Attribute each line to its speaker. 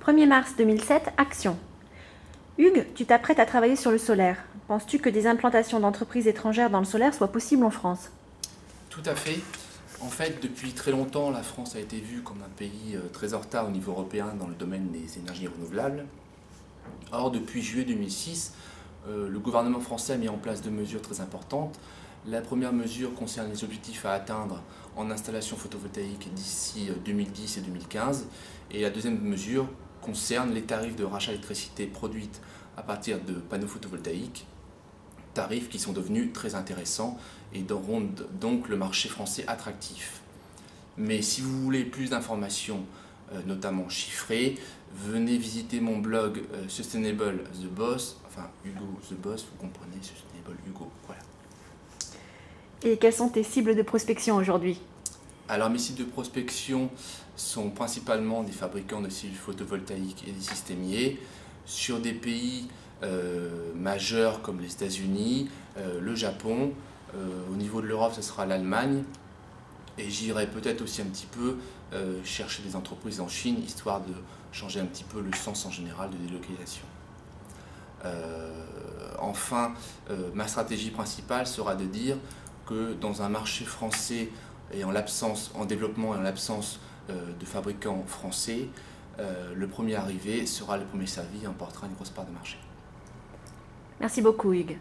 Speaker 1: 1er mars 2007, action. Hugues, tu t'apprêtes à travailler sur le solaire. Penses-tu que des implantations d'entreprises étrangères dans le solaire soient possibles en France?
Speaker 2: Tout à fait. En fait, depuis très longtemps, la France a été vue comme un pays très en retard au niveau européen dans le domaine des énergies renouvelables. Or, depuis juillet 2006, le gouvernement français a mis en place deux mesures très importantes. La première mesure concerne les objectifs à atteindre en installation photovoltaïque d'ici 2010 et 2015. Et la deuxième mesure concerne les tarifs de rachat d'électricité produite à partir de panneaux photovoltaïques, tarifs qui sont devenus très intéressants et rendent donc le marché français attractif. Mais si vous voulez plus d'informations, notamment chiffrées, venez visiter mon blog Sustainable The Boss, enfin Hugo The Boss, vous comprenez, Sustainable Hugo, voilà.
Speaker 1: Et quelles sont tes cibles de prospection aujourd'hui?
Speaker 2: Alors mes sites de prospection sont principalement des fabricants de cellules photovoltaïques et des systémiers sur des pays majeurs comme les États-Unis, le Japon. Au niveau de l'Europe, ce sera l'Allemagne. Et j'irai peut-être aussi un petit peu chercher des entreprises en Chine, histoire de changer un petit peu le sens en général de délocalisation. Enfin, ma stratégie principale sera de dire que dans un marché français et en développement et en l'absence de fabricants français, le premier arrivé sera le premier servi et emportera une grosse part de marché.
Speaker 1: Merci beaucoup Hugues.